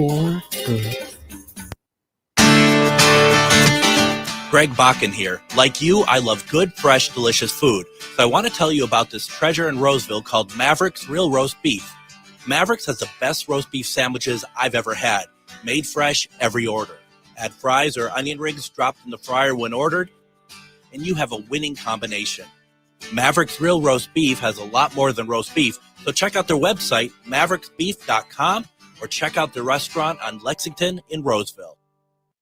for good. Greg Bakun here. Like you, I love good, fresh, delicious food. So I want to tell you about this treasure in Roseville called Maverick's Real Roast Beef. Maverick's has the best roast beef sandwiches I've ever had. Made fresh every order. Add fries or onion rings dropped in the fryer when ordered, and you have a winning combination. Maverick's Real Roast Beef has a lot more than roast beef, so check out their website, mavericksbeef.com, or check out their restaurant on Lexington in Roseville.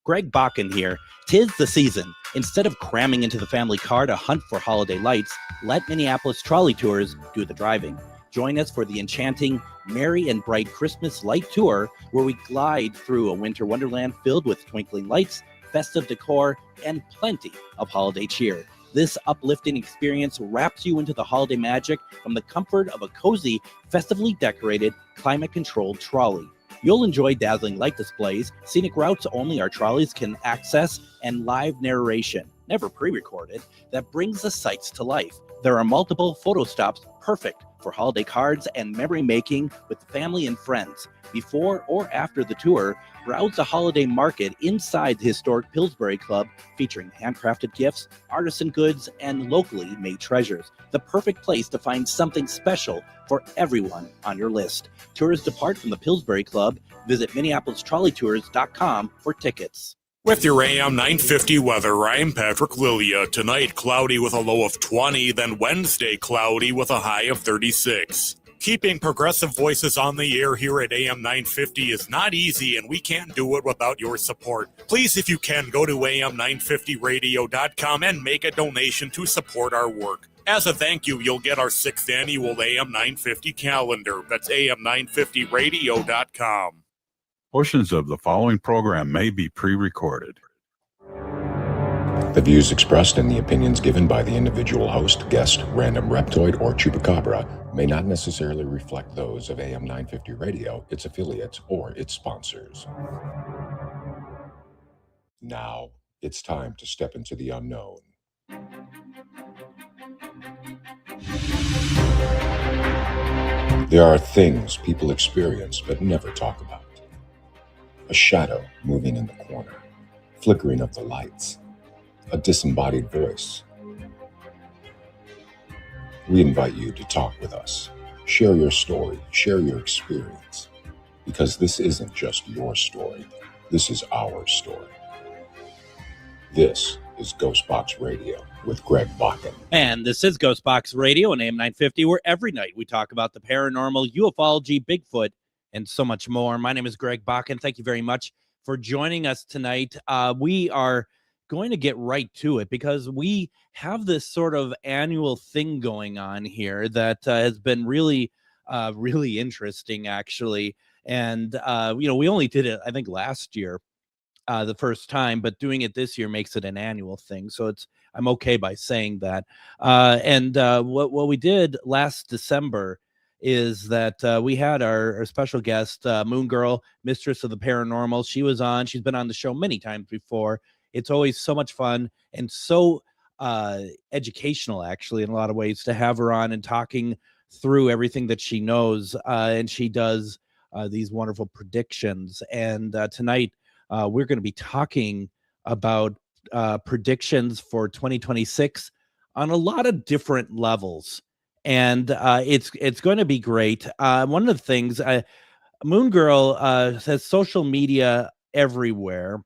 Greg Bakun here. 'Tis the season. Instead of cramming into the family car to hunt for holiday lights, let Minneapolis Trolley Tours do the driving. Join us for the enchanting Merry and Bright Christmas Light Tour, where we glide through a winter wonderland filled with twinkling lights, festive decor, and plenty of holiday cheer. This uplifting experience wraps you into the holiday magic from the comfort of a cozy, festively decorated, climate-controlled trolley. You'll enjoy dazzling light displays, scenic routes only our trolleys can access, and live narration, never pre-recorded, that brings the sights to life. There are multiple photo stops perfect for holiday cards and memory making with family and friends. Before or after the tour, browse the holiday market inside the historic Pillsbury Club, featuring handcrafted gifts, artisan goods, and locally made treasures. The perfect place to find something special for everyone on your list. Tours depart from the Pillsbury Club. Visit MinneapolisTrolleyTours.com for tickets. With your AM 950 weather, I'm Patrick Lilia. Tonight, cloudy with a low of 20, then Wednesday, cloudy with a high of 36. Keeping progressive voices on the air here at AM 950 is not easy, and we can't do it without your support. Please, if you can, go to am950radio.com and make a donation to support our work. As a thank you, you'll get our 6th annual AM 950 calendar. That's am950radio.com. Portions of the following program may be pre-recorded. The views expressed and the opinions given by the individual host, guest, random reptoid, or chupacabra may not necessarily reflect those of AM 950 Radio, its affiliates, or its sponsors. Now, it's time to step into the unknown. There are things people experience but never talk about. A shadow moving in the corner, flickering of the lights, a disembodied voice. We invite you to talk with us. Share your story, share your experience, because this isn't just your story. This is our story. This is GhostBox Radio with Greg Bakun. And this is GhostBox Radio on AM 950, where every night we talk about the paranormal, ufology, Bigfoot, and so much more. My name is Greg Bakun. Thank you very much for joining us tonight. We are going to get right to it because we have this sort of annual thing going on here that has been really interesting, actually. And, we only did it, I think, last year, the first time, but doing it this year makes it an annual thing. So I'm okay by saying that. What we did last December is that we had our special guest, Moon Girl, Mistress of the Paranormal. She was on. She's been on the show many times before. It's always so much fun and so educational, actually, in a lot of ways, to have her on and talking through everything that she knows. And she does these wonderful predictions. And tonight, we're going to be talking about predictions for 2026 on a lot of different levels. And it's going to be great. One of the things, Moon Girl has social media everywhere.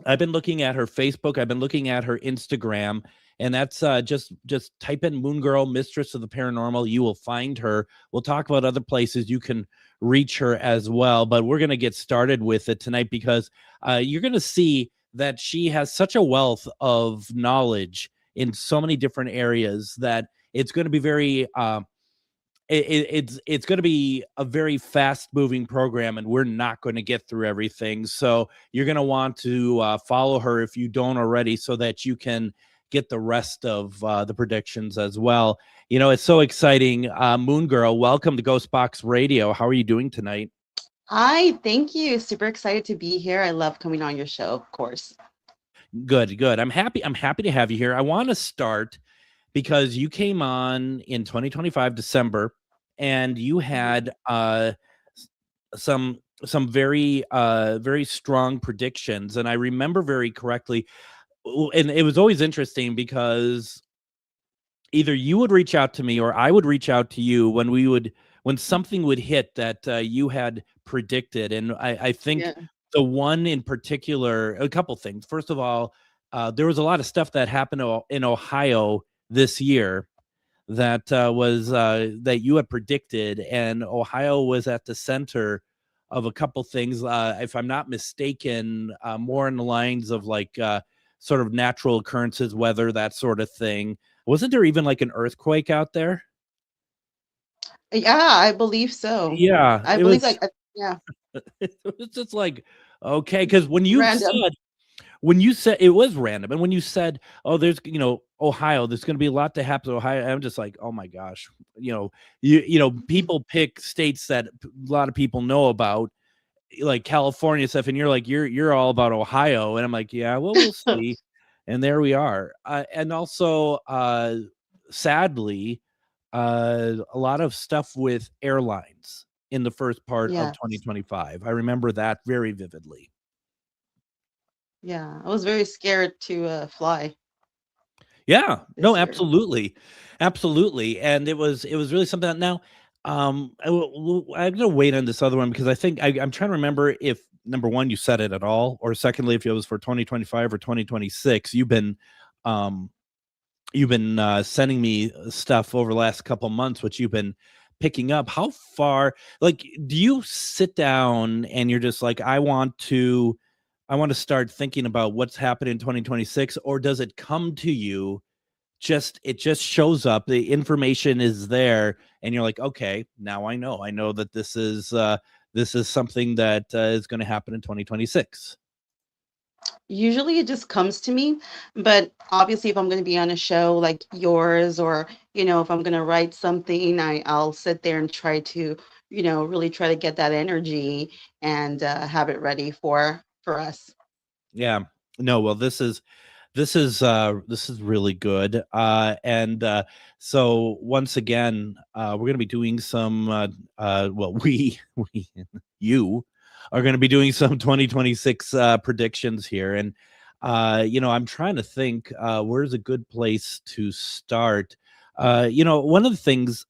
I've been looking at her Facebook. I've been looking at her Instagram, and that's just type in Moon Girl, Mistress of the Paranormal. You will find her. We'll talk about other places you can reach her as well, but we're going to get started with it tonight because you're going to see that she has such a wealth of knowledge in so many different areas that it's going to be very it's going to be a very fast moving program, and we're not going to get through everything. So you're going to want to follow her if you don't already, so that you can get the rest of the predictions as well. It's so exciting. Moon Girl, welcome to GhostBox Radio. How are you doing tonight? Hi, thank you. Super excited to be here. I love coming on your show, of course. Good. I'm happy to have you here. I want to start because you came on in 2025 December, and you had some very very strong predictions, and I remember very correctly. And it was always interesting because either you would reach out to me or I would reach out to you when something would hit that you had predicted. And I think Yeah. the one in particular, a couple things. First of all, there was a lot of stuff that happened in Ohio this year that was that you had predicted, and Ohio was at the center of a couple things. If I'm not mistaken, more in the lines of like sort of natural occurrences, weather, that sort of thing. Wasn't there even like an earthquake out there? Yeah, I believe so. Yeah, I it believe was. like yeah, It was just like okay, because random. when you said it was random, and when you said, "Oh, there's Ohio, there's going to be a lot to happen to Ohio," I'm just like, "Oh my gosh," people pick states that a lot of people know about, like California stuff, and you're like, you're all about Ohio, and I'm like, yeah, well, we'll see, and there we are, and also, sadly, a lot of stuff with airlines in the first part of Yes. 2025. I remember that very vividly. Yeah. I was very scared to fly Yeah, no, this year. absolutely, absolutely, and it was really something that now, I'm gonna wait on this other one because I think I'm trying to remember if number one you said it at all, or secondly if it was for 2025 or 2026. Um, you've been sending me stuff over the last couple months, which you've been picking up. How far, like, do you sit down and you're just like, I want to start thinking about what's happening in 2026, or does it come to you, it just shows up, the information is there, and you're like, okay, now I know that this is something that is going to happen in 2026. Usually it just comes to me, but obviously if I'm going to be on a show like yours or, if I'm going to write something, I'll sit there and try to, really try to get that energy and have it ready for us. Yeah, no, well, this is really good, and so once again, we're going to be doing some well, we you are going to be doing some 2026 predictions here, and I'm trying to think where's a good place to start. One of the things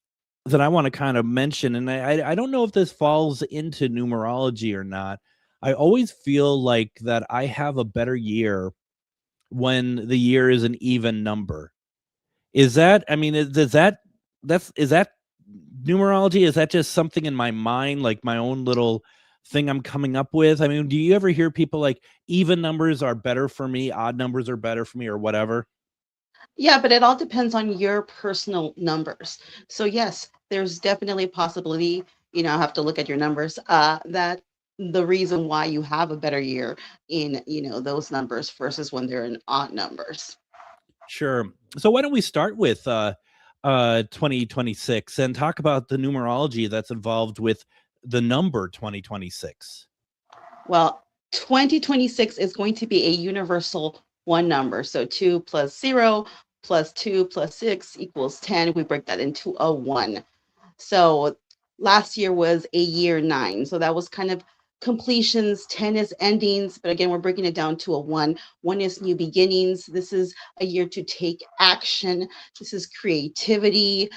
that I want to kind of mention, and I don't know if this falls into numerology or not. I always feel like that I have a better year when the year is an even number. Is that, I mean, is that numerology? Is that just something in my mind, like my own little thing I'm coming up with? I mean, do you ever hear people like even numbers are better for me, odd numbers are better for me, or whatever? Yeah, but it all depends on your personal numbers. So yes, there's definitely a possibility, I have to look at your numbers, that the reason why you have a better year in, those numbers versus when they're in odd numbers. Sure. So why don't we start with 2026 and talk about the numerology that's involved with the number 2026. Well, 2026 is going to be a universal one number. So 2 plus 0 plus 2 plus 6 equals 10. We break that into a 1. So last year was a year 9. So that was kind of completions. 10 is endings. But again, we're breaking it down to a 1. 1 is new beginnings. This is a year to take action. This is creativity.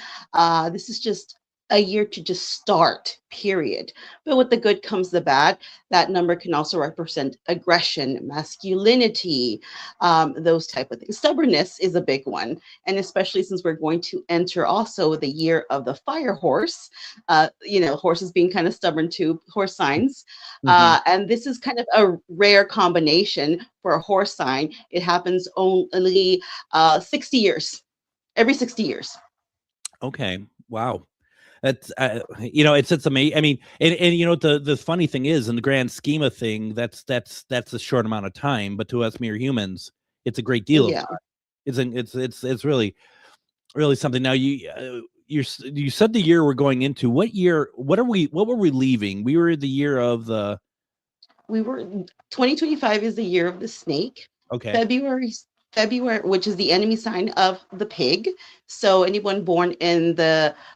This is just a year to just start, period. But with the good comes the bad. That number can also represent aggression, masculinity, those type of things. Stubbornness is a big one, and especially since we're going to enter also the year of the fire horse. Horses being kind of stubborn too, horse signs, Mhm. and this is kind of a rare combination for a horse sign. It happens only 60 years, every 60 years. Okay. Wow. That's it's amazing. I mean, and the funny thing is, in the grand scheme of thing, that's a short amount of time, but to us mere humans, it's a great deal of Yeah. time. It's really really something. Now you said the year we're going into. What year? What were we leaving? We were the year of the. We were 2025 is the year of the snake. Okay. February February, which is the enemy sign of the pig. So anyone born in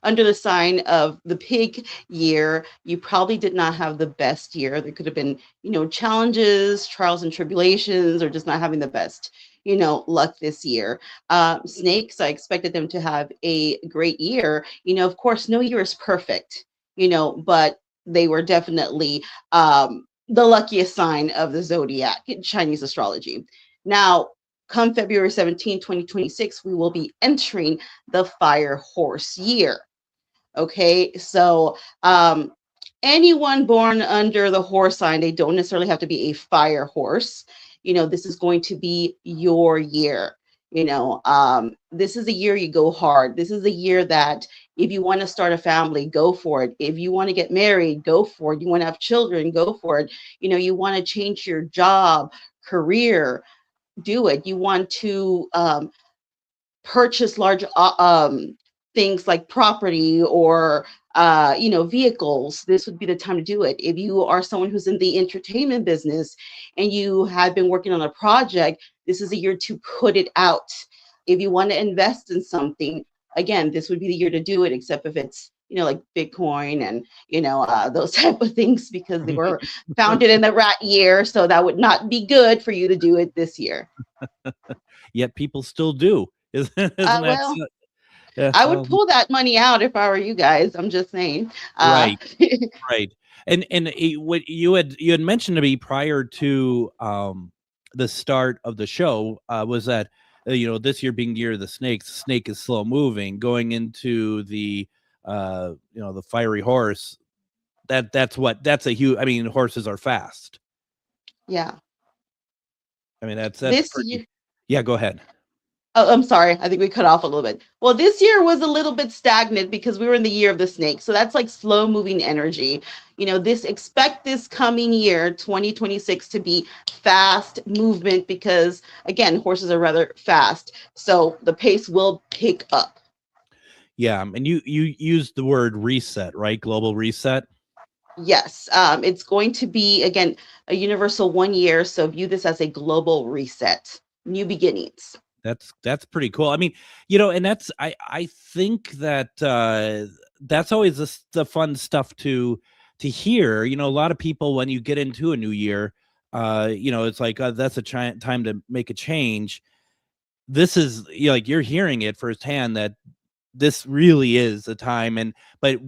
under the sign of the pig year, you probably did not have the best year. There could have been, challenges, trials and tribulations, or just not having the best, luck this year. Snakes, I expected them to have a great year. Of course, no year is perfect, but they were definitely the luckiest sign of the zodiac in Chinese astrology. Now, come February 17, 2026, we will be entering the fire horse year. Okay, so anyone born under the horse sign, they don't necessarily have to be a fire horse. This is going to be your year. This is the year you go hard. This is the year that if you want to start a family, go for it. If you want to get married, go for it. You want to have children, go for it. You want to change your job, career, do it. You want to purchase large things like property or vehicles. This would be the time to do it. If you are someone who's in the entertainment business and you have been working on a project, this is a year to put it out. If you want to invest in something, again, this would be the year to do it, except if it's like Bitcoin and those type of things, because they were founded in the rat year, so that would not be good for you to do it this year. Yet people still do. Isn't well, yeah, I would pull that money out if I were you guys. I'm just saying. Right. And what you had mentioned to me prior to the start of the show was that this year being the year of the snake is slow moving, going into the the fiery horse. That's a huge. I mean, horses are fast. Yeah. I mean, that's this pretty, year. Yeah, go ahead. Oh, I'm sorry. I think we cut off a little bit. Well, this year was a little bit stagnant because we were in the year of the snake. So that's like slow moving energy. Expect this coming year, 2026, to be fast movement because, again, horses are rather fast. So the pace will pick up. Yeah. And you used the word reset, right? Global reset. Yes. It's going to be, again, a universal 1 year. So view this as a global reset, new beginnings. That's pretty cool. I mean, and that's I think that that's always the fun stuff to hear. A lot of people, when you get into a new year, it's like that's a time to make a change. This is like you're hearing it firsthand that this really is a time, but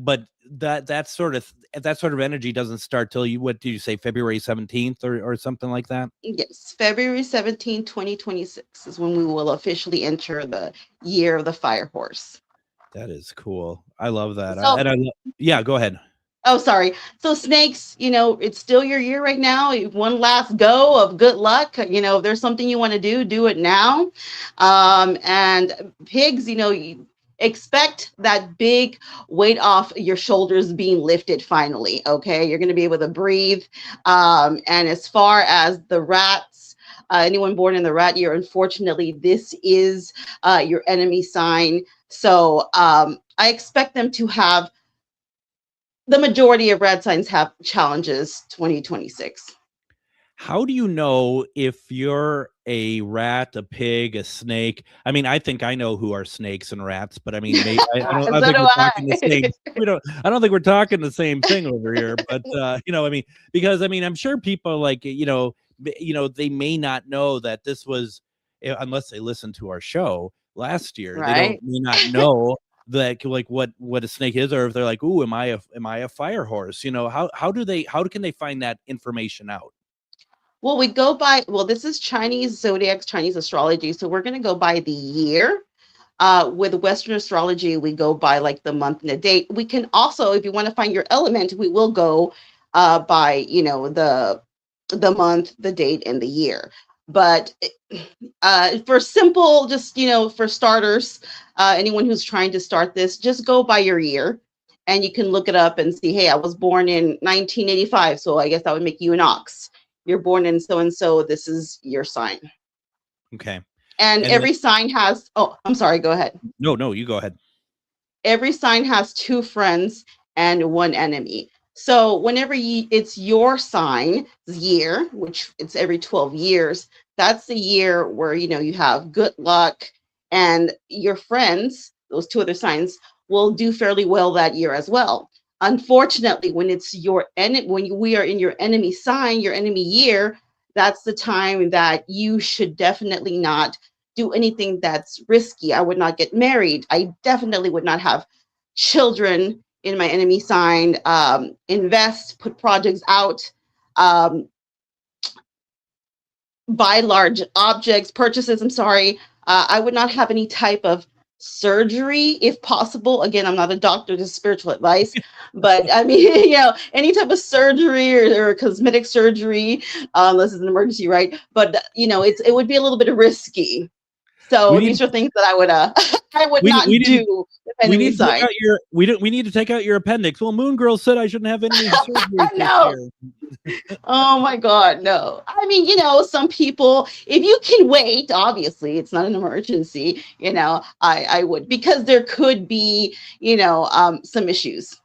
that sort of energy doesn't start till what did you say, February 17th or something like that? Yes, February 17, 2026 is when we will officially enter the year of the fire horse. That is cool. I love that. So, yeah, go ahead. Oh, sorry. So snakes, it's still your year right now. One last go of good luck. If there's something you want to do it now. And pigs, expect that big weight off your shoulders being lifted finally. Okay, you're going to be able to breathe. And as far as the rats, anyone born in the rat year, unfortunately, this is your enemy sign. So I expect them to have, the majority of rat signs have challenges 2026. How do you know if you're a rat, a pig, a snake? I mean, I think I know who are snakes and rats, but I mean, maybe, I don't think we're talking the same. I don't think we're talking the same thing over here. But I mean, because I mean, I'm sure people like they may not know that this was, unless they listened to our show last year. Right? They may not know that like what a snake is, or if they're like, "Ooh, am I a fire horse?" How can they find that information out? Well, this is Chinese zodiacs, Chinese astrology. So we're going to go by the year. With Western astrology, we go by like the month and the date. We can also, if you want to find your element, we will go by, the month, the date, and the year. But for simple, just, for starters, anyone who's trying to start this, just go by your year. And you can look it up and see, hey, I was born in 1985. So I guess that would make you an ox. You're born in so-and-so, this is your sign. Okay. And every sign has, I'm sorry, go ahead. No, you go ahead. Every sign has 2 friends and 1 enemy. So whenever it's your sign year, which it's every 12 years, that's the year where, you have good luck, and your friends, those two other signs, will do fairly well that year as well. Unfortunately, when it's when we are in your enemy sign, your enemy year, that's the time that you should definitely not do anything that's risky. I would not get married. I definitely would not have children in my enemy sign. Invest, put projects out, buy large purchases. I'm sorry. I would not have any type of surgery if possible. Again, I'm not a doctor, just spiritual advice, but I mean, any type of surgery or cosmetic surgery, unless it's an emergency, right? But it would be a little bit risky. So these are things that I would not do. We need to take out your appendix. Well, Moon Girl said I shouldn't have any surgery. No. Oh my God, no. I mean, some people, if you can wait, obviously it's not an emergency, I would, because there could be, some issues.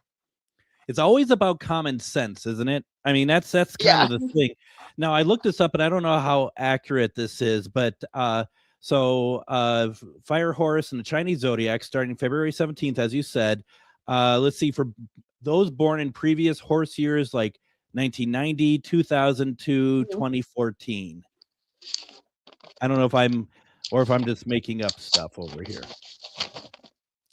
It's always about common sense, isn't it? I mean, that's kind of the thing. Now, I looked this up, and I don't know how accurate this is, but so Fire Horse and the Chinese Zodiac starting February 17th, as you said. Let's see, for those born in previous horse years like 1990, 2002, 2014. I don't know if I'm just making up stuff over here.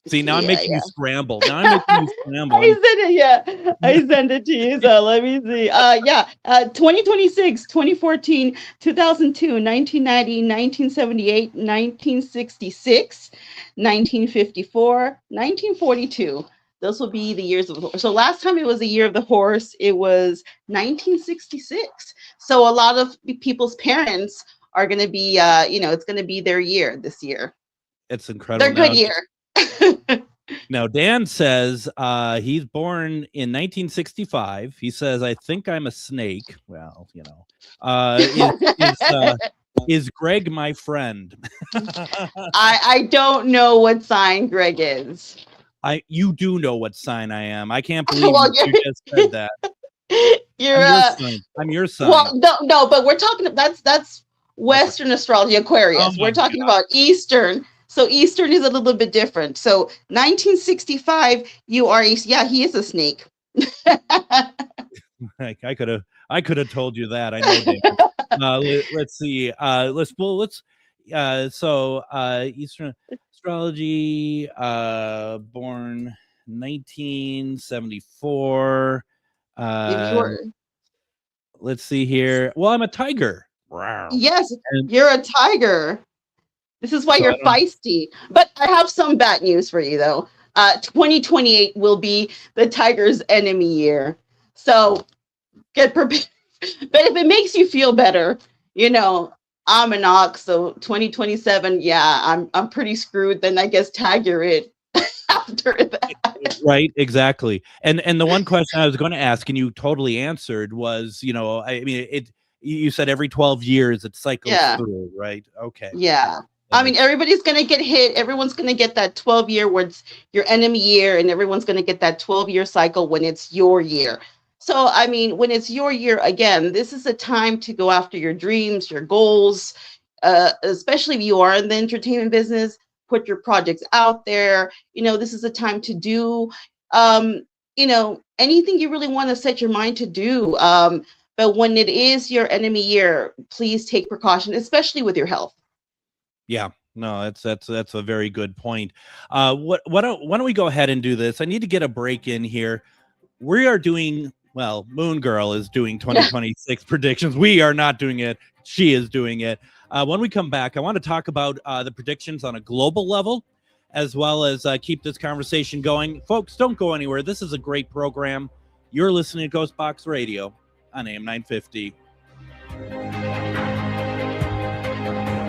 See, now I'm making you scramble. I sent it, I sent it to you, so let me see. 2026, 2014, 2002, 1990, 1978, 1966, 1954, 1942. Those will be the years of the horse. So last time it was the year of the horse, it was 1966. So a lot of people's parents are going to be, it's going to be their year this year. It's incredible. Their good year. Now, Dan says he's born in 1965. He says, I think I'm a snake. Well, is Greg my friend? I don't know what sign Greg is. You do know what sign I am. I can't believe you just said that. I'm your son. Well, no, but we're talking, that's Western astrology, Aquarius. We're talking about Eastern. So Eastern is a little bit different. So 1965, you are he is a snake. I could have told you that. I know. Let's see. So Eastern astrology, born 1974. Let's see here. Well, I'm a tiger. Yes, you're a tiger. This is why you're feisty. But I have some bad news for you, though. 2028 will be the tiger's enemy year. So get prepared. But if it makes you feel better, I'm an ox. So 2027, I'm pretty screwed. Then I guess tag you're it after that. Right, exactly. And the one question I was going to ask, and you totally answered, was, you said every 12 years it cycles through, right? Okay. Yeah. I mean, everybody's going to get hit. Everyone's going to get that 12-year where it's your enemy year, and everyone's going to get that 12-year cycle when it's your year. So, I mean, when it's your year, again, this is a time to go after your dreams, your goals, especially if you are in the entertainment business, put your projects out there. This is a time to do, anything you really want to set your mind to do. But when it is your enemy year, please take precaution, especially with your health. Yeah, no, that's a very good point. Why don't we go ahead and do this? I need to get a break in here. We are doing, Moon Girl is doing 2026 predictions. We are not doing it. She is doing it. When we come back, I want to talk about the predictions on a global level, as well as keep this conversation going. Folks, don't go anywhere. This is a great program. You're listening to GhostBox Radio on AM 950.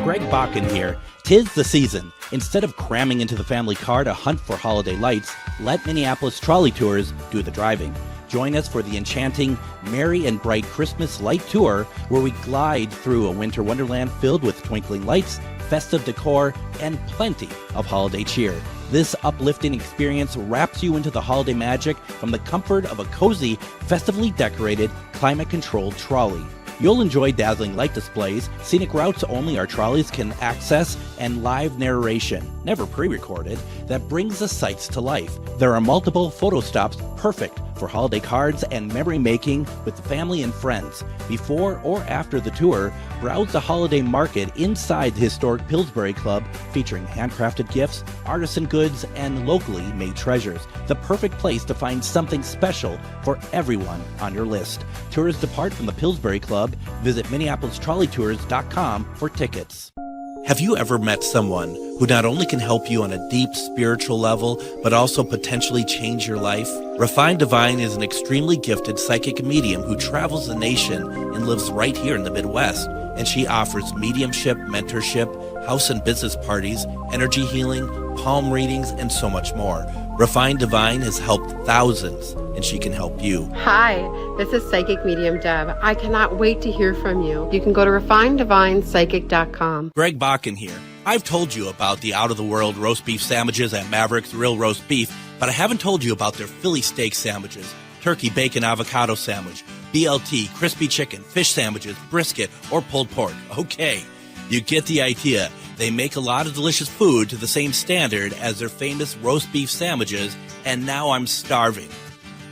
Greg Bakun here. 'Tis the season. Instead of cramming into the family car to hunt for holiday lights, let Minneapolis Trolley Tours do the driving. Join us for the enchanting Merry and Bright Christmas Light Tour, where we glide through a winter wonderland filled with twinkling lights, festive decor, and plenty of holiday cheer. This uplifting experience wraps you into the holiday magic from the comfort of a cozy, festively decorated, climate-controlled trolley. You'll enjoy dazzling light displays, scenic routes only our trolleys can access, and live narration, never pre-recorded, that brings the sights to life. There are multiple photo stops perfect for holiday cards and memory making with the family and friends. Before or after the tour, browse the holiday market inside the historic Pillsbury Club, featuring handcrafted gifts, artisan goods, and locally made treasures. The perfect place to find something special for everyone on your list. Tours depart from the Pillsbury Club. Visit MinneapolisTrolleyTours.com for tickets. Have you ever met someone who not only can help you on a deep spiritual level, but also potentially change your life? Refined Divine is an extremely gifted psychic medium who travels the nation and lives right here in the Midwest. And she offers mediumship, mentorship, house and business parties, energy healing, palm readings, and so much more. Refined Divine has helped thousands, and she can help you. Hi, this is Psychic Medium Deb. I cannot wait to hear from you. You can go to refineddivinepsychic.com. Greg Bakun here. I've told you about the out-of-the-world roast beef sandwiches at Maverick's Real Roast Beef, but I haven't told you about their Philly steak sandwiches, turkey bacon avocado sandwich, BLT, crispy chicken, fish sandwiches, brisket, or pulled pork. Okay, you get the idea. They make a lot of delicious food to the same standard as their famous roast beef sandwiches, and now I'm starving.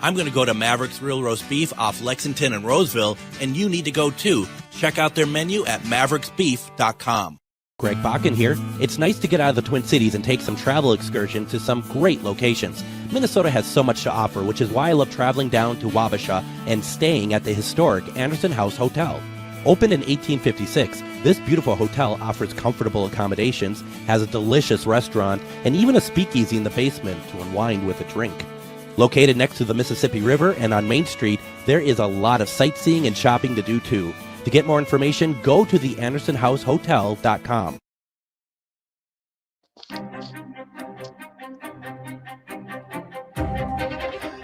I'm going to go to Maverick's Real Roast Beef off Lexington and Roseville, and you need to go too. Check out their menu at mavericksbeef.com. Greg Bakun here. It's nice to get out of the Twin Cities and take some travel excursion to some great locations. Minnesota has so much to offer, which is why I love traveling down to Wabasha and staying at the historic Anderson House Hotel. Opened in 1856, this beautiful hotel offers comfortable accommodations, has a delicious restaurant, and even a speakeasy in the basement to unwind with a drink. Located next to the Mississippi River and on Main Street, there is a lot of sightseeing and shopping to do too. To get more information, go to theandersonhousehotel.com.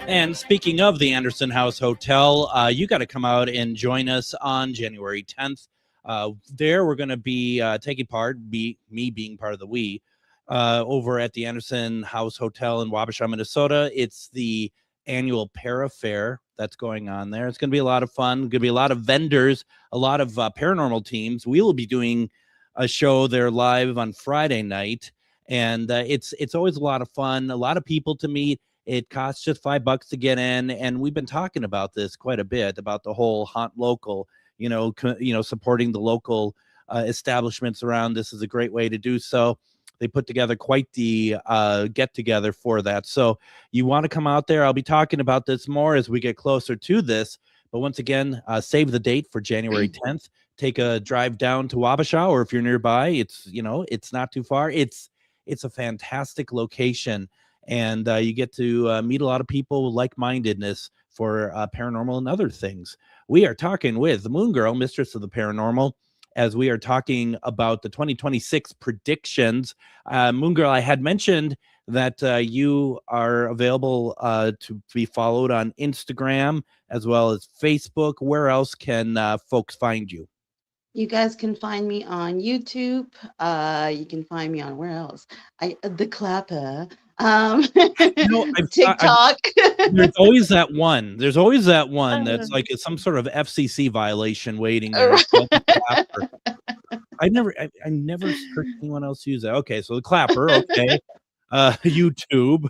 And speaking of the Anderson House Hotel, you got to come out and join us on January 10th. There we're going to be taking part, me being part of the we, over at the Anderson House Hotel in Wabasha, Minnesota. It's the annual Para Fair that's going on there. It's going to be a lot of fun. Going to be a lot of vendors, a lot of paranormal teams. We will be doing a show there live on Friday night, and it's always a lot of fun. A lot of people to meet. It costs just $5 to get in, and we've been talking about this quite a bit about the whole haunt local. Supporting the local establishments around. This is a great way to do so. They put together quite the get together for that. So you want to come out there. I'll be talking about this more as we get closer to this. But once again, save the date for January 10th. Take a drive down to Wabasha, or if you're nearby, it's not too far. It's a fantastic location. And you get to meet a lot of people with like-mindedness for paranormal and other things. We are talking with the Moon Girl, Mistress of the Paranormal, as we are talking about the 2026 predictions. Moon Girl, I had mentioned that you are available to be followed on Instagram as well as Facebook. Where else can folks find you? You guys can find me on YouTube. You can find me on where else? The Clapper. TikTok. There's always that one. There's always that one that's like some sort of FCC violation waiting there. I never heard anyone else use that. Okay, so the Clapper. Okay, YouTube.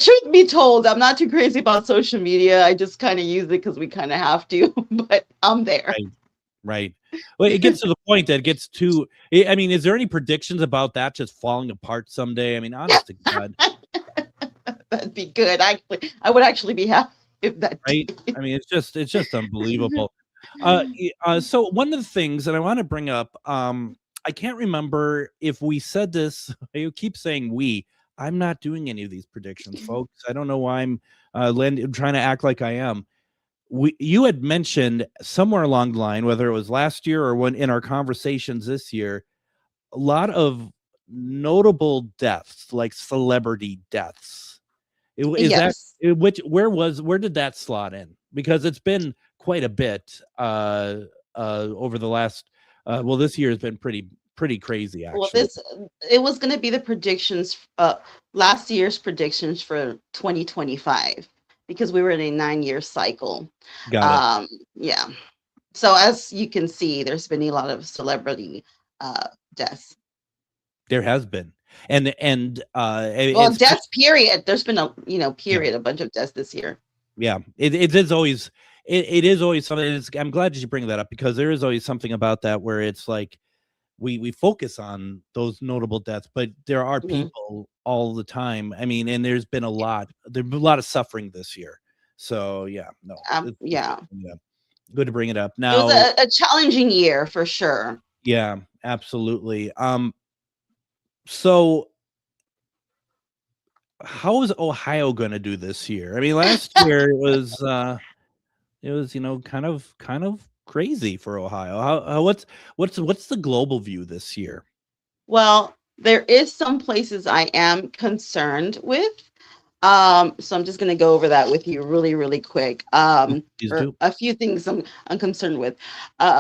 Truth be told, I'm not too crazy about social media. I just kind of use it because we kind of have to. But I'm there. Right. Well, it gets to the point that it gets too. I mean, is there any predictions about that just falling apart someday? I mean, honest to God, that'd be good. Actually, I would actually be happy if that. Right. I mean, it's just unbelievable. So one of the things that I want to bring up, I can't remember if we said this. I keep saying we. I'm not doing any of these predictions, folks. I don't know why I'm trying to act like I am. You had mentioned somewhere along the line, whether it was last year or when in our conversations this year, a lot of notable deaths, like celebrity deaths. Where did that slot in? Because it's been quite a bit over the last. This year has been pretty crazy. Actually, well, it was going to be the predictions. Last year's predictions for 2025. Because we were in a 9-year cycle. Got it. Yeah. So as you can see, there's been a lot of celebrity deaths. There has been, and Well, it's deaths, period. There's been a yeah, period, a bunch of deaths this year. yeah. It is always it is always something. I'm glad you bring that up, because there is always something about that where it's like we focus on those notable deaths, but there are Mhm. people all the time. I mean, and there's been a lot of suffering this year. So yeah, no, Yeah, yeah, good to bring it up. it was Now, a challenging year for sure. yeah, absolutely. So how is Ohio going to do this year? I mean, last year it was, kind of crazy for Ohio. What's the global view this year? Well, there is some places I am concerned with. So I'm just going to go over that with you really, really quick. Please Or do. a few things I'm concerned with.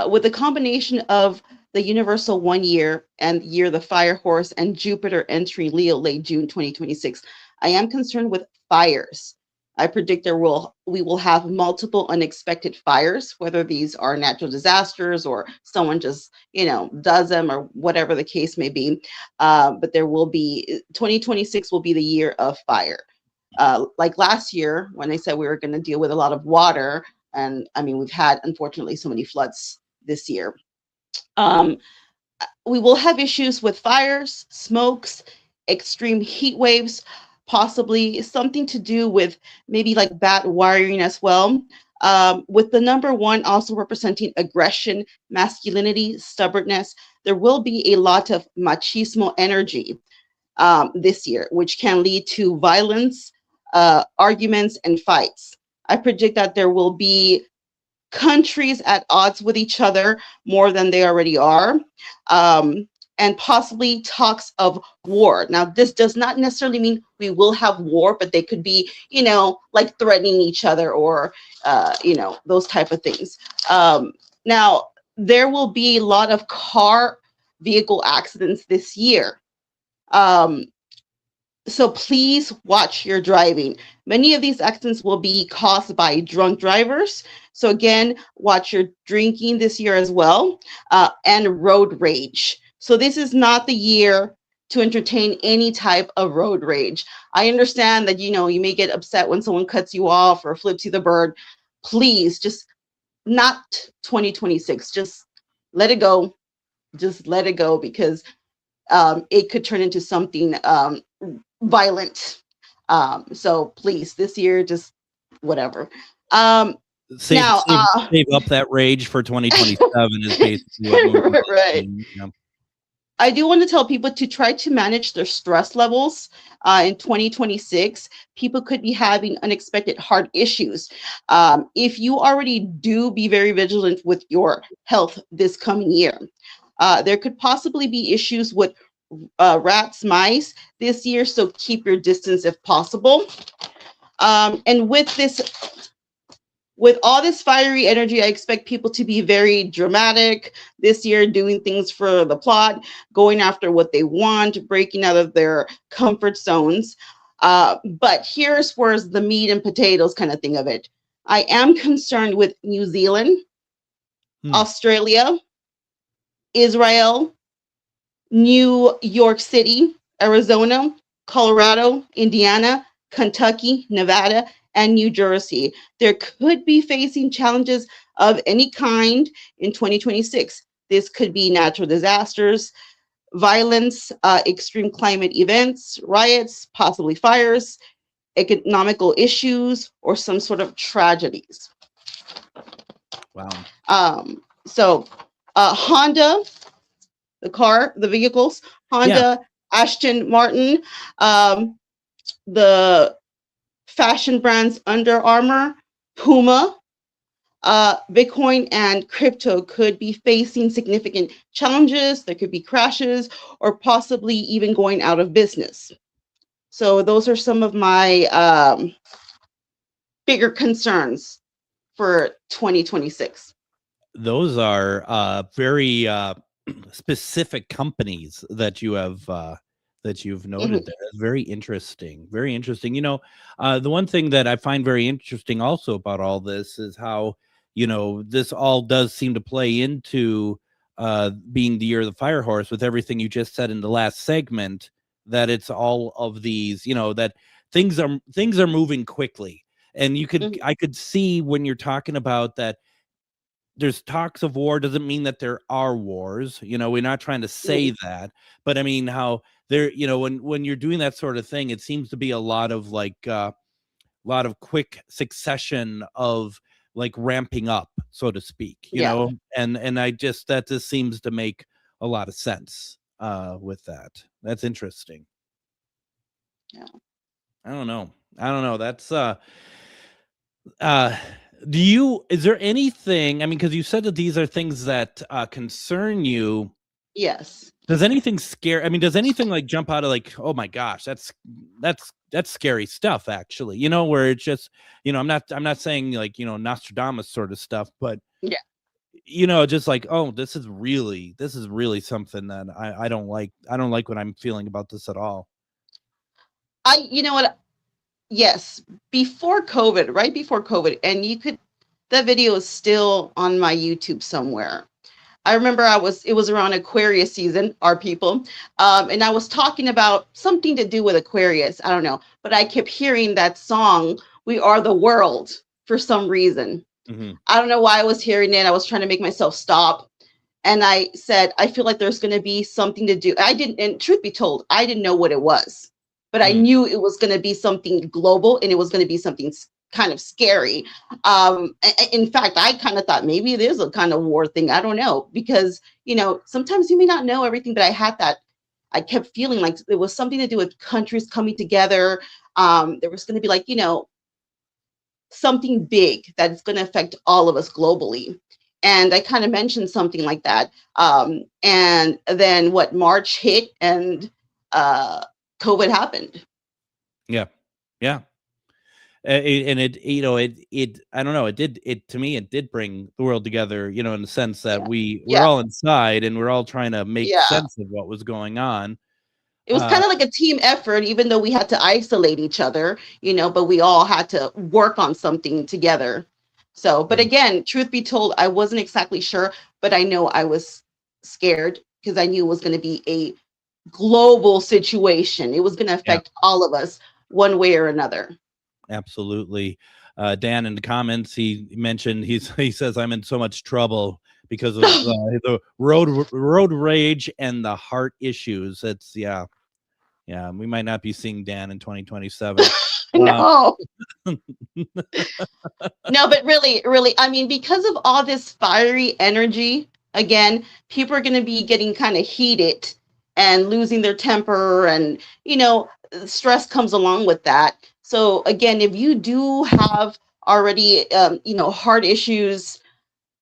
With the combination of the universal 1 year and year the fire horse and Jupiter entering Leo late June 2026, I am concerned with fires. I predict we will have multiple unexpected fires, whether these are natural disasters or someone just does them or whatever the case may be. But there will be 2026 will be the year of fire. Like last year when I said we were going to deal with a lot of water, and I mean we've had unfortunately so many floods this year. We will have issues with fires, smokes, extreme heat waves, possibly something to do with maybe like bad wiring as well. With the number 1 also representing aggression, masculinity, stubbornness, there will be a lot of machismo energy this year, which can lead to violence, arguments, and fights. I predict that there will be countries at odds with each other more than they already are, and possibly talks of war. Now, this does not necessarily mean we will have war, but they could be, like threatening each other or, those type of things. Now, there will be a lot of vehicle accidents this year. So please watch your driving. Many of these accidents will be caused by drunk drivers. So again, watch your drinking this year as well, and road rage. So this is not the year to entertain any type of road rage. I understand that, you may get upset when someone cuts you off or flips you the bird. Please, just not 2026. Just let it go. Just let it go, because it could turn into something violent. So please, this year, just whatever. Save, Now, save, save up that rage for 2027 is basically what Moon Girl is right. saying. Yeah. I do want to tell people to try to manage their stress levels in 2026. People could be having unexpected heart issues. If you already do, be very vigilant with your health this coming year. There could possibly be issues with rats, mice this year, so keep your distance if possible. And with all this fiery energy, I expect people to be very dramatic this year, doing things for the plot, going after what they want, breaking out of their comfort zones. But here's where's the meat and potatoes kind of thing of it. I am concerned with New Zealand, Australia, Israel, New York City, Arizona, Colorado, Indiana, Kentucky, Nevada, and New Jersey. There could be facing challenges of any kind in 2026. This could be natural disasters, violence, extreme climate events, riots, possibly fires, economical issues, or some sort of tragedies. Wow. So Honda, the vehicles, Honda, Aston Martin, the fashion brands Under Armour, Puma, Bitcoin, and crypto could be facing significant challenges. There could be crashes or possibly even going out of business. So those are some of my bigger concerns for 2026. Those are very specific companies that you have that you've noted there. That's very interesting. Very interesting. The one thing that I find very interesting also about all this is how this all does seem to play into being the year of the fire horse with everything you just said in the last segment, that it's all of these, that things are moving quickly. And I could see when you're talking about that there's talks of war doesn't mean that there are wars. We're not trying to say that, but I mean how there, when you're doing that sort of thing, it seems to be a lot of quick succession of like ramping up, so to speak, and I just, that just seems to make a lot of sense with that. That's interesting. Yeah. I don't know. That's is there anything, I mean, because you said that these are things that concern you. Yes. Does anything scare, I mean, does anything like jump out of like, oh my gosh, that's scary stuff, actually, where it's just, I'm not saying like, Nostradamus sort of stuff, but just like, oh, this is really something that I don't like. I don't like what I'm feeling about this at all. You know what? Yes, right before COVID, and that video is still on my YouTube somewhere. I remember it was around Aquarius season, our people, and I was talking about something to do with Aquarius. I don't know, but I kept hearing that song, "We Are the World," for some reason. I don't know why I was hearing it. I was trying to make myself stop. And I said, I feel like there's going to be something to do. And truth be told, I didn't know what it was, but I knew it was going to be something global, and it was going to be something kind of scary. In fact, I kind of thought maybe it is a kind of war thing. I don't know, because, sometimes you may not know everything, but I kept feeling like it was something to do with countries coming together. There was going to be like, something big that's going to affect all of us globally. And I kind of mentioned something like that. And then March hit, and COVID happened. Yeah. And it I don't know, to me, it did bring the world together, in the sense that we're all inside and we're all trying to make sense of what was going on. It was kind of like a team effort, even though we had to isolate each other, but we all had to work on something together. So, but again, truth be told, I wasn't exactly sure, but I know I was scared because I knew it was going to be a global situation. It was going to affect all of us one way or another. Absolutely. Dan, in the comments, he mentioned, he says, I'm in so much trouble because of the road rage and the heart issues. It's we might not be seeing Dan in 2027. No. No, but really, I mean, because of all this fiery energy, again, people are going to be getting kind of heated and losing their temper, and stress comes along with that. So again, if you do have already heart issues,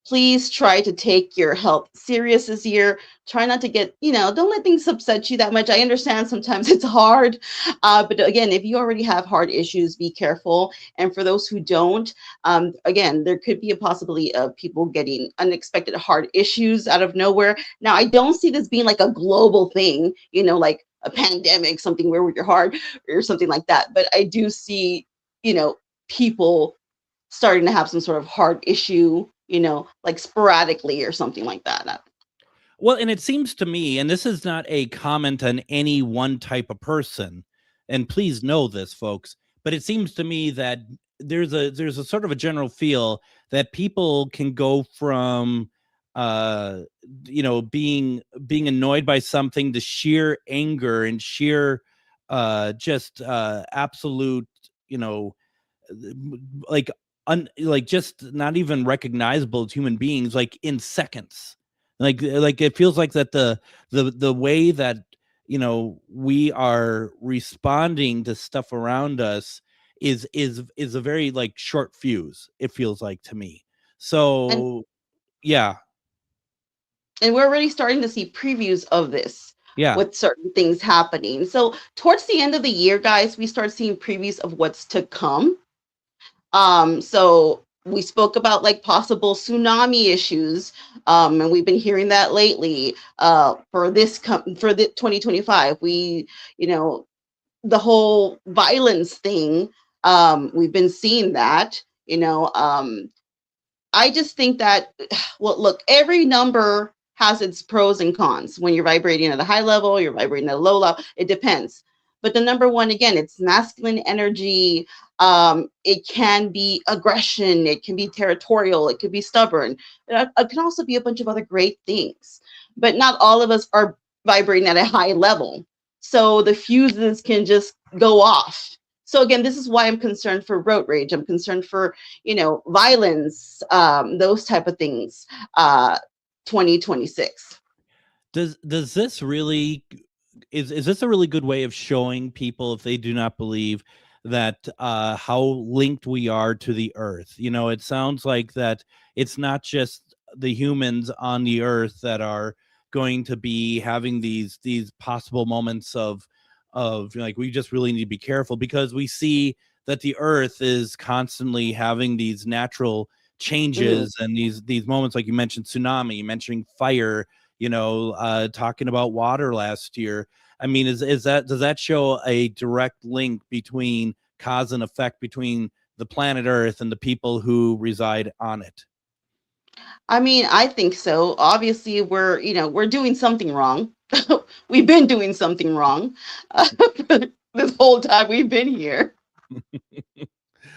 please try to take your health serious this year. Try not to get, don't let things upset you that much. I understand sometimes it's hard. But again, if you already have heart issues, be careful. And for those who don't, again, there could be a possibility of people getting unexpected heart issues out of nowhere. Now, I don't see this being like a global thing, like a pandemic, something where with your heart or something like that. But I do see, people starting to have some sort of heart issue, like sporadically or something like that. Well, and it seems to me, and this is not a comment on any one type of person, and please know this, folks, but it seems to me that there's a sort of a general feel that people can go from being annoyed by something to sheer anger and sheer just absolute, like just not even recognizable as human beings, like in seconds. Like it feels like that the way that we are responding to stuff around us is a very like short fuse, it feels like to me. So and we're already starting to see previews of this with certain things happening. So towards the end of the year, guys, we start seeing previews of what's to come. So we spoke about like possible tsunami issues, and we've been hearing that lately. For the 2025, we, the whole violence thing. We've been seeing that, I just think that, well, look, every number has its pros and cons. When you're vibrating at a high level, you're vibrating at a low level, it depends. But the number one, again, it's masculine energy. It can be aggression. It can be territorial. It could be stubborn. It can also be a bunch of other great things. But not all of us are vibrating at a high level. So the fuses can just go off. So again, this is why I'm concerned for road rage. I'm concerned for, violence, those type of things. 2026. Does this really is this a really good way of showing people, if they do not believe, that how linked we are to the earth? It sounds like that it's not just the humans on the earth that are going to be having these possible moments of like, we just really need to be careful, because we see that the earth is constantly having these natural changes and these moments, like you mentioned tsunami, you mentioning fire, talking about water last year. I mean, does that show a direct link between cause and effect between the planet Earth and the people who reside on it? I mean, I think so. Obviously, we're doing something wrong. We've been doing something wrong this whole time we've been here.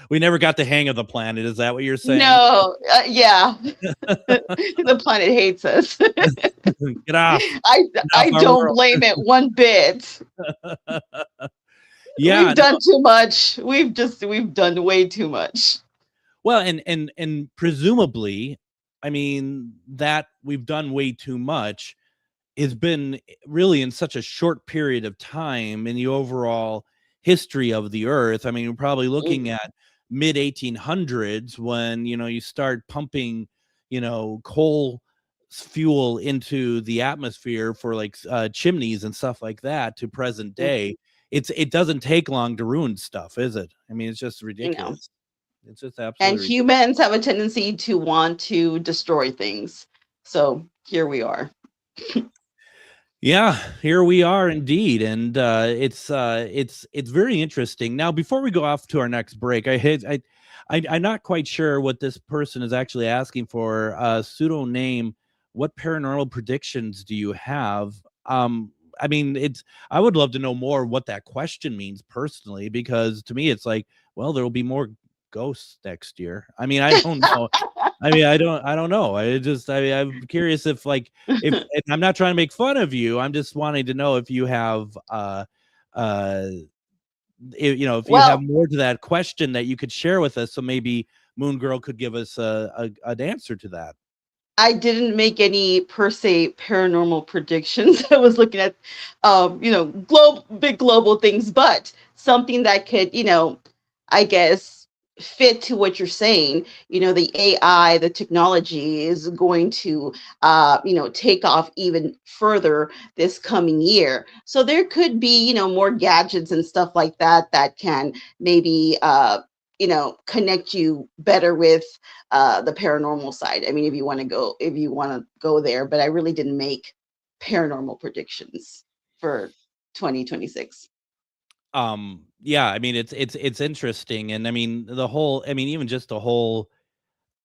We never got the hang of the planet. Is that what you're saying? No, yeah. The planet hates us. Get off. I don't blame it one bit. Yeah, we've done too much. We've done way too much. Well, and presumably, I mean, that we've done way too much has been really in such a short period of time in the overall history of the earth. I mean, we're probably looking at mid 1800s when, you start pumping, coal fuel into the atmosphere for like chimneys and stuff like that, to present day. It doesn't take long to ruin stuff, is it? I mean, it's just ridiculous. It's just absolutely and ridiculous. Humans have a tendency to want to destroy things. So here we are. Yeah, here we are indeed, and it's very interesting. Now, before we go off to our next break, I'm not quite sure what this person is actually asking for. Pseudo name. What paranormal predictions do you have? I mean, I would love to know more what that question means personally, because to me, it's like, well, there will be more ghosts next year. I mean, I don't know. I don't know. I'm curious if and I'm not trying to make fun of you. I'm just wanting to know if you have, if you have more to that question that you could share with us. So maybe Moon Girl could give us an answer to that. I didn't make any per se paranormal predictions. I was looking at, big global things, but something that could, I guess, fit to what you're saying. The AI, the technology is going to, take off even further this coming year. So there could be, more gadgets and stuff like that can maybe, connect you better with the paranormal side. I mean, if you want to go there, but I really didn't make paranormal predictions for 2026. Yeah, I mean, it's interesting, and I mean even just the whole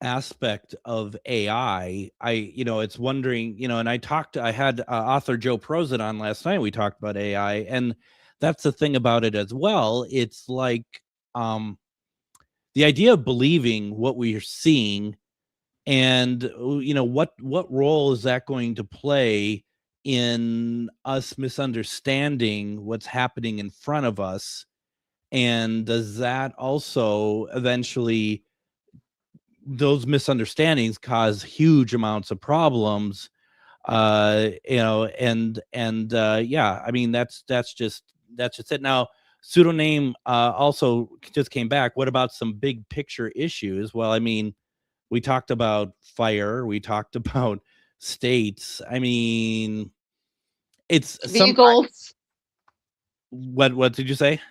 aspect of AI. It's wondering, and I had author Joe Prozit on last night. We talked about AI, and that's the thing about it as well. It's like the idea of believing what we are seeing, and what role is that going to play in us misunderstanding what's happening in front of us, and does that also eventually, those misunderstandings cause huge amounts of problems? Yeah, I mean, that's just it. Now, pseudonym also just came back. What about some big picture issues? Well, I mean, we talked about fire, we talked about states. I mean, it's vehicles. What did you say?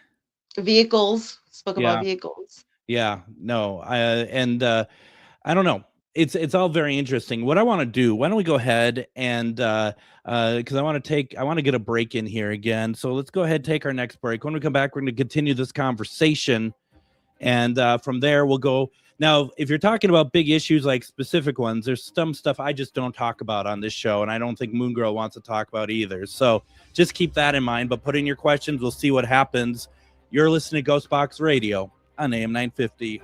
Vehicles. Spoke about vehicles. Yeah, no, I don't know. It's all very interesting. What I want to do, why don't we go ahead and because I want to get a break in here again. So let's go ahead and take our next break. When we come back, we're going to continue this conversation, and from there we'll go Now, if you're talking about big issues like specific ones, there's some stuff I just don't talk about on this show, and I don't think Moon Girl wants to talk about either. So just keep that in mind, but put in your questions. We'll see what happens. You're listening to GhostBox Radio on AM 950.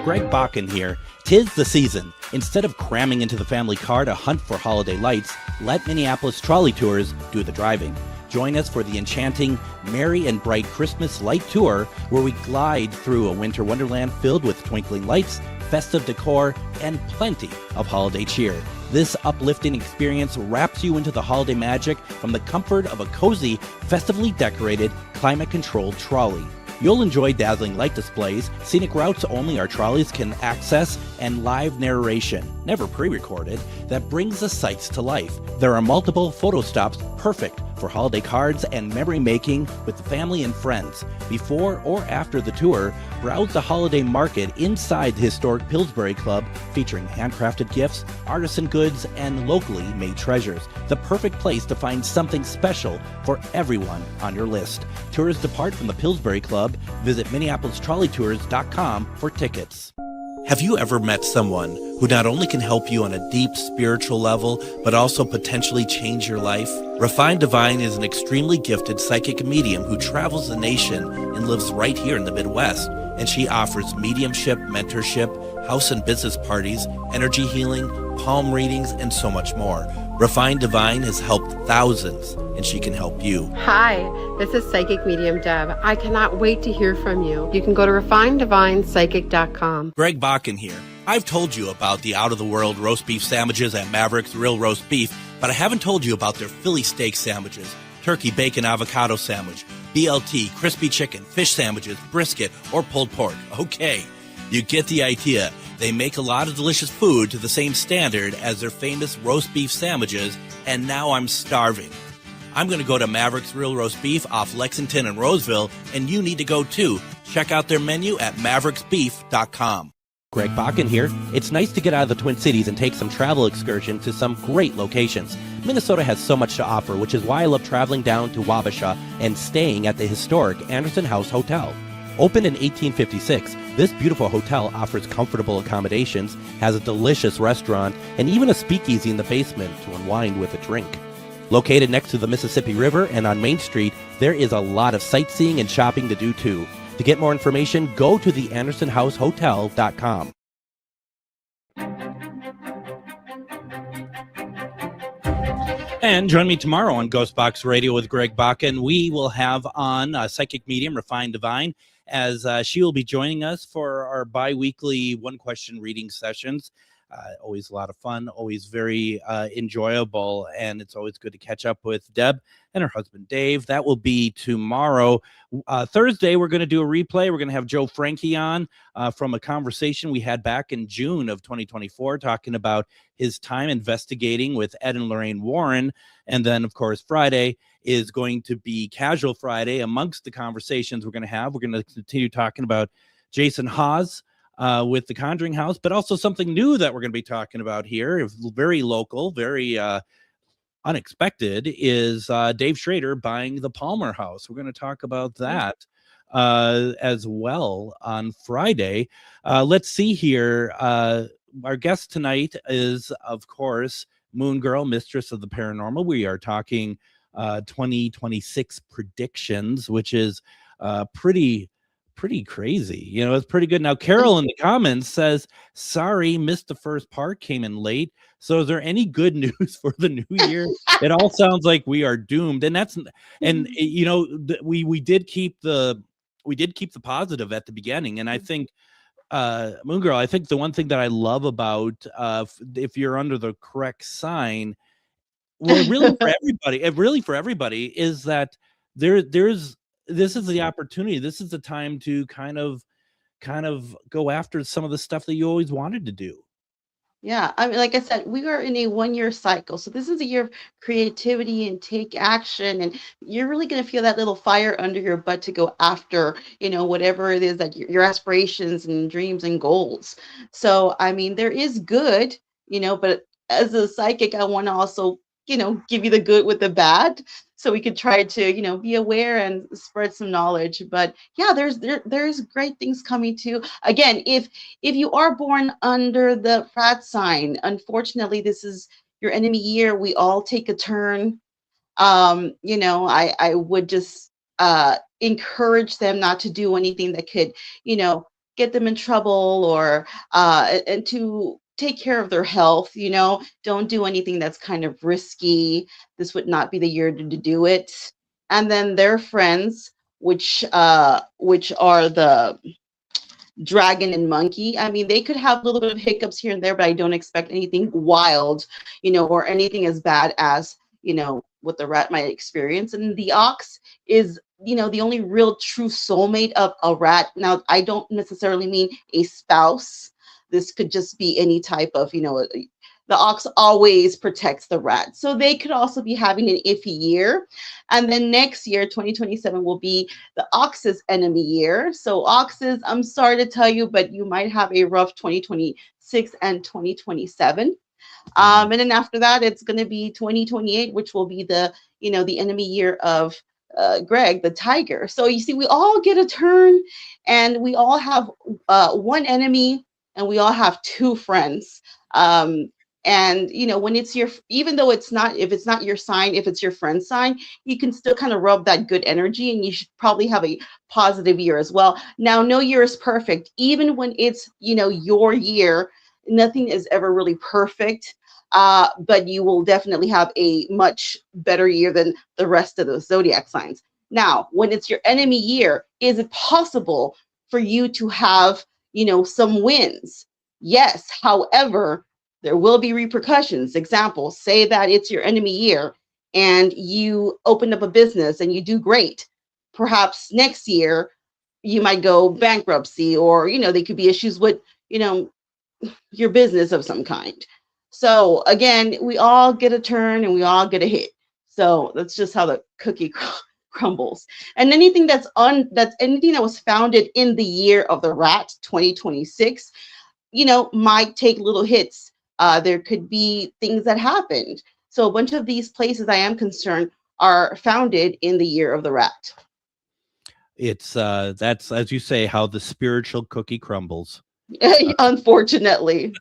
Greg Bakun here. 'Tis the season. Instead of cramming into the family car to hunt for holiday lights, let Minneapolis Trolley Tours do the driving. Join us for the enchanting Merry and Bright Christmas Light Tour, where we glide through a winter wonderland filled with twinkling lights, festive decor, and plenty of holiday cheer. This uplifting experience wraps you into the holiday magic from the comfort of a cozy, festively decorated, climate-controlled trolley. You'll enjoy dazzling light displays, scenic routes only our trolleys can access, and live narration, never pre-recorded, that brings the sights to life. There are multiple photo stops perfect for holiday cards and memory making with the family and friends. Before or after the tour, browse the holiday market inside the historic Pillsbury Club, featuring handcrafted gifts, artisan goods, and locally made treasures. The perfect place to find something special for everyone on your list. Tours depart from the Pillsbury Club. Visit MinneapolisTrolleyTours.com for tickets. Have you ever met someone who not only can help you on a deep spiritual level, but also potentially change your life? Refined Divine is an extremely gifted psychic medium who travels the nation and lives right here in the Midwest. And she offers mediumship, mentorship, house and business parties, energy healing, palm readings, and so much more. Refined Divine has helped thousands, and she can help you. Hi, this is Psychic Medium Deb. I cannot wait to hear from you. You can go to refineddivinepsychic.com. Greg Bakun here. I've told you about the out-of-the-world roast beef sandwiches at Maverick's Real Roast Beef, but I haven't told you about their Philly steak sandwiches, turkey bacon avocado sandwich, BLT, crispy chicken, fish sandwiches, brisket, or pulled pork. Okay, you get the idea. They make a lot of delicious food to the same standard as their famous roast beef sandwiches, and now I'm starving. I'm going to go to Maverick's Real Roast Beef off Lexington and Roseville, and you need to go too. Check out their menu at mavericksbeef.com. Greg Bakun here. It's nice to get out of the Twin Cities and take some travel excursion to some great locations. Minnesota has so much to offer, which is why I love traveling down to Wabasha and staying at the historic Anderson House Hotel. Opened in 1856, this beautiful hotel offers comfortable accommodations, has a delicious restaurant, and even a speakeasy in the basement to unwind with a drink. Located next to the Mississippi River and on Main Street, there is a lot of sightseeing and shopping to do too. To get more information, go to theandersonhousehotel.com. And join me tomorrow on GhostBox Radio with Greg Bakun. We will have on psychic medium Refined Divine, as she will be joining us for our bi-weekly one-question reading sessions. Always a lot of fun, always very enjoyable, and it's always good to catch up with Deb and her husband Dave. That will be tomorrow. Thursday, we're going to do a replay. We're going to have Joe Frankie on from a conversation we had back in June of 2024, talking about his time investigating with Ed and Lorraine Warren. And then, of course, Friday is going to be Casual Friday. Amongst the conversations we're going to have, we're going to continue talking about Jason Hawes, with the Conjuring House, but also something new that we're going to be talking about here, very local, very unexpected, is Dave Schrader buying the Palmer House. We're going to talk about that as well on Friday. Let's see here. Our guest tonight is, of course, Moon Girl, Mistress of the Paranormal. We are talking 2026 predictions, which is pretty crazy. You know, it's pretty good. Now, Carol in the comments says, sorry, missed the first part, came in late. So is there any good news for the new year? It all sounds like we are doomed. And you know, we did keep the positive at the beginning. And I think, Moon Girl, I think the one thing that I love about, if you're under the correct sign, well, really for everybody is that this is the opportunity. This is the time to kind of go after some of the stuff that you always wanted to do. Yeah, I mean, like I said, we are in a 1-year cycle. So this is a year of creativity and take action. And you're really going to feel that little fire under your butt to go after, whatever it is that your aspirations and dreams and goals. So, I mean, there is good, but as a psychic, I want to also give you the good with the bad. So we could try to, be aware and spread some knowledge. But yeah, there's great things coming too. Again, if you are born under the rat sign, unfortunately, this is your enemy year. We all take a turn. I would just encourage them not to do anything that could, get them in trouble, or and to take care of their health. Don't do anything that's kind of risky. This would not be the year to do it. And then their friends, which are the dragon and monkey. I mean, they could have a little bit of hiccups here and there, but I don't expect anything wild, or anything as bad as, what the rat might experience. And the ox is, the only real true soulmate of a rat. Now, I don't necessarily mean a spouse. This could just be any type of, the ox always protects the rat. So they could also be having an iffy year. And then next year, 2027, will be the ox's enemy year. So oxes, I'm sorry to tell you, but you might have a rough 2026 and 2027. And then after that, it's going to be 2028, which will be the enemy year of Greg, the tiger. So you see, we all get a turn, and we all have one enemy, and we all have two friends. And when it's even though if it's not your sign, if it's your friend's sign, you can still kind of rub that good energy, and you should probably have a positive year as well. Now, no year is perfect. Even when it's, your year, nothing is ever really perfect. But you will definitely have a much better year than the rest of the zodiac signs. Now, when it's your enemy year, is it possible for you to have, some wins? Yes. However, there will be repercussions. Example, say that it's your enemy year and you open up a business and you do great. Perhaps next year you might go bankruptcy, or, there could be issues with, your business of some kind. So again, we all get a turn and we all get a hit. So that's just how the cookie crumbles. And anything that's anything that was founded in the year of the rat, 2026, might take little hits. There could be things that happened. So a bunch of these places, I am concerned, are founded in the year of the rat. It's that's, as you say, how the spiritual cookie crumbles. Unfortunately.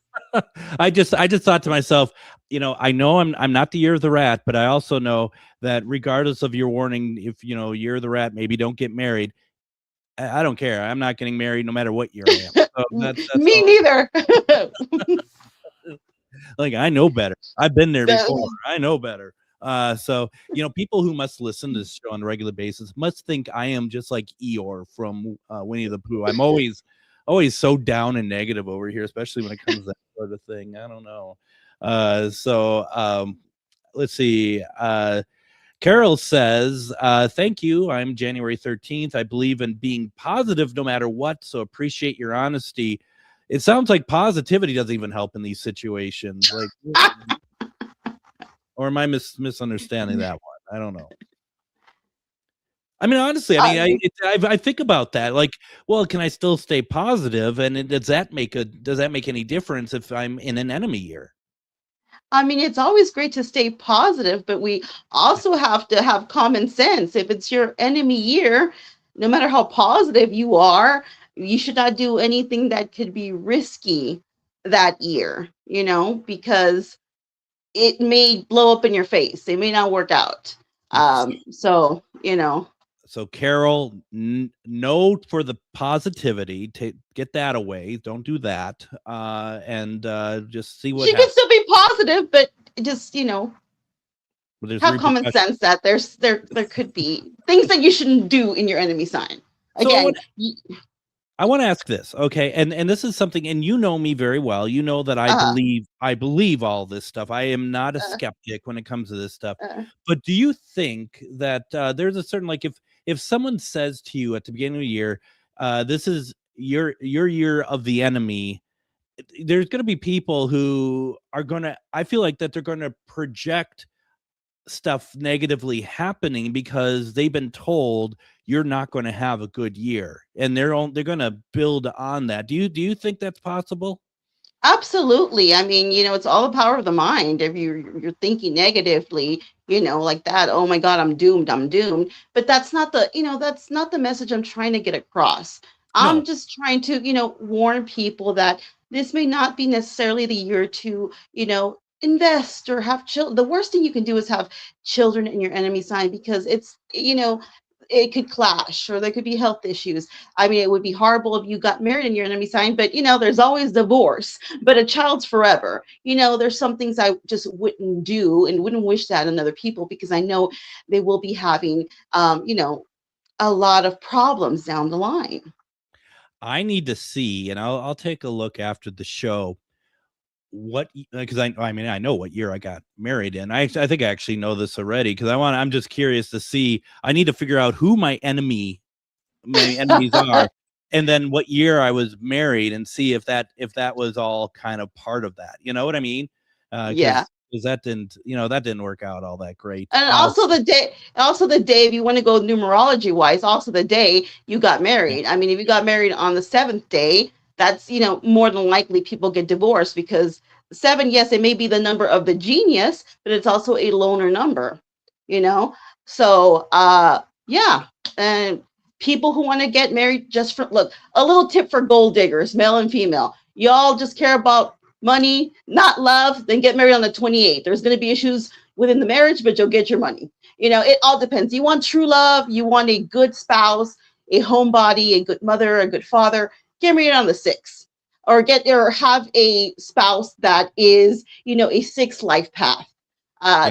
I just thought to myself, I know I'm not the year of the rat, but I also know that regardless of your warning, if year of the rat, maybe don't get married. I don't care. I'm not getting married no matter what year I am. So that's Me neither. Like, I know better. I've been there before. I know better. So people who must listen to this show on a regular basis must think I am just like Eeyore from Winnie the Pooh. I'm always so down and negative over here, especially when it comes to that sort of thing. I don't know. Let's see. Carol says, thank you. I'm January 13th. I believe in being positive no matter what, so appreciate your honesty. It sounds like positivity doesn't even help in these situations. Like, or am I misunderstanding that one? I don't know. I mean, honestly, I think about that. Like, well, can I still stay positive? And does that make any difference if I'm in an enemy year? I mean, it's always great to stay positive, but we also have to have common sense. If it's your enemy year, no matter how positive you are, you should not do anything that could be risky that year, because it may blow up in your face. It may not work out. So. So Carol, no for the positivity. Get that away. Don't do that. And just see what she happens. can still be positive, but just have common sense that there could be things that you shouldn't do in your enemy sign. Again, I want to ask this, okay? And this is something, and you know me very well. You know that I believe all this stuff. I am not a skeptic when it comes to this stuff. But do you think that there's a certain, like, if someone says to you at the beginning of the year, this is your year of the enemy, there's going to be people who are going to, I feel like that they're going to project stuff negatively happening because they've been told you're not going to have a good year, and they're going to build on that. Do you think that's possible? Absolutely. I mean, it's all the power of the mind. If you're thinking negatively, like that, oh my God, I'm doomed, I'm doomed. But that's not the message I'm trying to get across. I'm No. just trying to, warn people that this may not be necessarily the year to, invest or have children. The worst thing you can do is have children in your enemy sign, because it could clash, or there could be health issues. I mean, it would be horrible if you got married in your enemy sign, but there's always divorce. But a child's forever. There's some things I just wouldn't do and wouldn't wish that on other people, because I know they will be having, a lot of problems down the line. I need to see, and I'll take a look after the show. What, because I mean, I know what year I got married in. I think I actually know this already, because I'm just curious to see. I need to figure out who my enemies are, and then what year I was married, and see if that was all kind of part of that. You know what I mean? Yeah. Because that didn't work out all that great. And also the day, if you want to go numerology wise, also the day you got married. I mean, if you got married on the 7th day, that's, more than likely people get divorced, because 7, yes, it may be the number of the genius, but it's also a loner number, So, yeah. And people who want to get married look, a little tip for gold diggers, male and female. Y'all just care about money, not love, then get married on the 28th. There's going to be issues within the marriage, but you'll get your money. It all depends. You want true love, you want a good spouse, a homebody, a good mother, a good father, get married on the 6th. Or have a spouse that is, a 6 life path.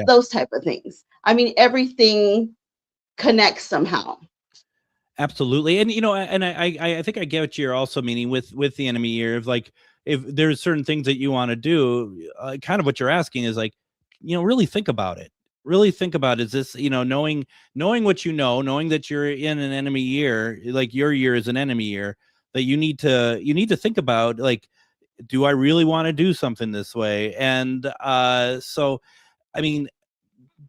Those type of things. I mean, everything connects somehow. Absolutely. And and I think I get what you're also meaning with the enemy year, of like, if there's certain things that you want to do, kind of what you're asking is like, really think about it. Really think about, is this, knowing what knowing that you're in an enemy year, like your year is an enemy year, that you need to think about, like, do I really want to do something this way? And so, I mean,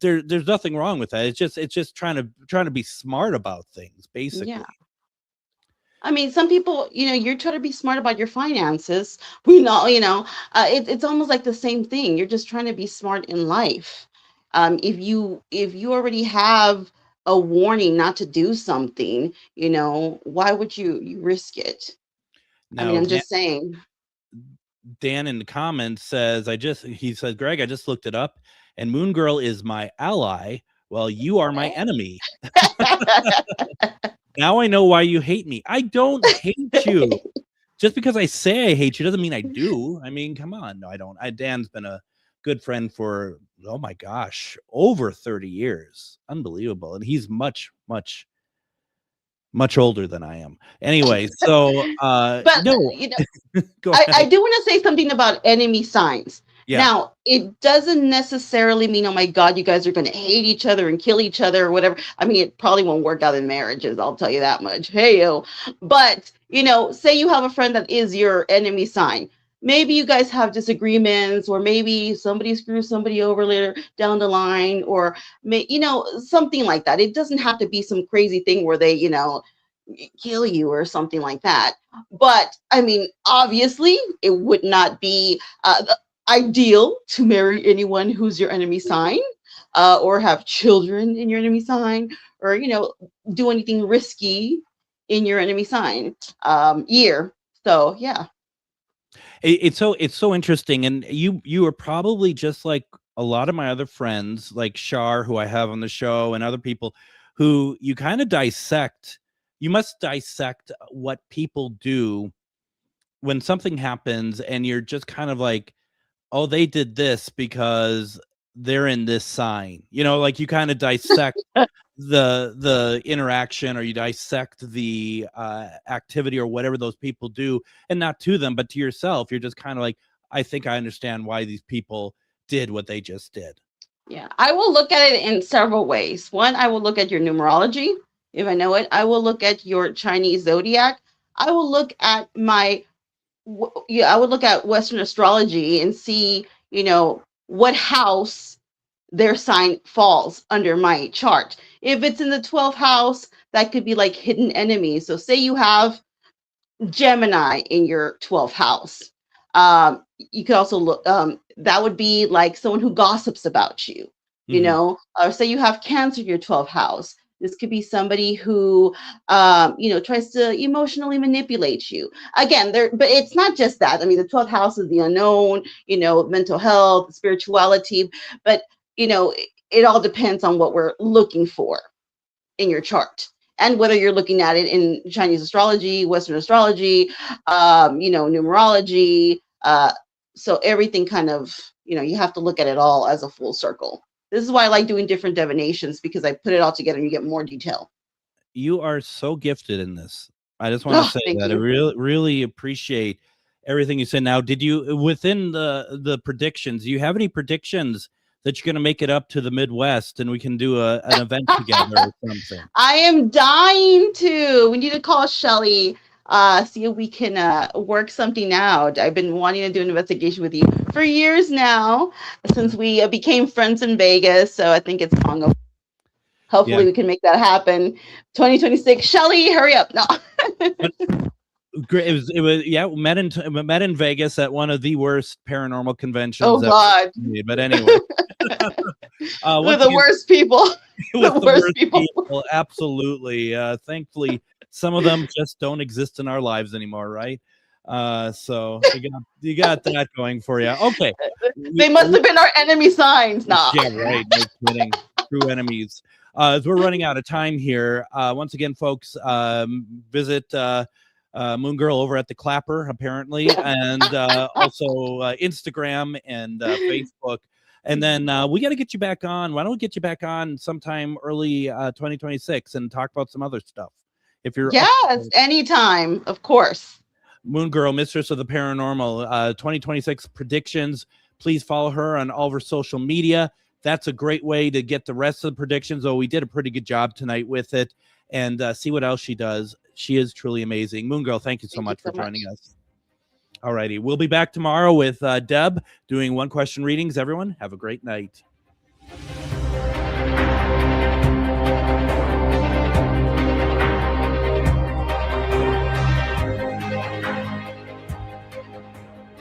there's nothing wrong with that. It's just trying to be smart about things, basically. Yeah. I mean, some people, you're trying to be smart about your finances. We know, it's almost like the same thing. You're just trying to be smart in life. If you already have a warning not to do something, why would you risk it? Now, I mean, I'm just saying. Dan in the comments says, he says, Greg, I just looked it up, and Moon Girl is my ally. Well, you are my enemy. Now I know why you hate me. I don't hate you. Just because I say I hate you doesn't mean I do. I mean, come on. No, I don't. Dan's been a good friend for, oh my gosh, over 30 years. Unbelievable. And he's much, much, much older than I am. Anyway, so but no. Go ahead. I do want to say something about enemy signs. Yeah. Now, it doesn't necessarily mean, oh my God, you guys are going to hate each other and kill each other or whatever. I mean, it probably won't work out in marriages. I'll tell you that much. Hey, yo. But, say you have a friend that is your enemy sign. Maybe you guys have disagreements, or maybe somebody screws somebody over later down the line, or, something like that. It doesn't have to be some crazy thing where they, kill you or something like that. But, I mean, obviously, it would not be ideal to marry anyone who's your enemy sign, or have children in your enemy sign, or do anything risky in your enemy sign year. So yeah, it's so interesting. And you are probably just like a lot of my other friends, like Shar, who I have on the show, and other people who you kind of dissect. You must dissect what people do when something happens, and you're just kind of like, oh, they did this because they're in this sign, like you kind of dissect the interaction, or you dissect the activity or whatever those people do, and not to them, but to yourself. You're just kind of like, I think I understand why these people did what they just did. Yeah, I will look at it in several ways. One, I will look at your numerology. If I know it, I will look at your Chinese zodiac. I will look at I would look at Western astrology and see, what house their sign falls under my chart. If it's in the 12th house, that could be like hidden enemies. So say you have Gemini in your 12th house. You could also look, that would be like someone who gossips about you, you know, or say you have Cancer in your 12th house. This could be somebody who, tries to emotionally manipulate you. Again, but it's not just that. I mean, the 12th house is the unknown, mental health, spirituality, but, it all depends on what we're looking for in your chart and whether you're looking at it in Chinese astrology, Western astrology, numerology. So everything kind of, you have to look at it all as a full circle. This is why I like doing different divinations, because I put it all together and you get more detail. You are so gifted in this. I just want to say that I really appreciate everything you said. Now, did you, within the predictions, do you have any predictions that you're going to make it up to the Midwest and we can do an event together or something? I am dying to. We need to call Shelly, see if we can work something out. I've been wanting to do an investigation with you for years now, since we became friends in Vegas. So I think it's long. Hopefully we can make that happen. 2026. Shelly, hurry up. No. It was met in Vegas at one of the worst paranormal conventions. Oh God! But anyway, with the worst people. The worst people. Absolutely. Thankfully, some of them just don't exist in our lives anymore, right? So you got that going for you. Okay. They must have been our enemy signs. Nah. Yeah, right. No kidding. True enemies. As we're running out of time here, once again, folks, visit Moon Girl over at the Clapper, apparently, and also Instagram and Facebook. And then we got to get you back on. Why don't we get you back on sometime early 2026 and talk about some other stuff? If you're anytime, of course. Moon Girl, Mistress of the Paranormal, 2026 predictions. Please follow her on all of her social media. That's a great way to get the rest of the predictions. Oh, we did a pretty good job tonight with it. And see what else she does. She is truly amazing. Moon Girl, thank you so much for joining us. All righty. We'll be back tomorrow with Deb doing one question readings. Everyone, have a great night.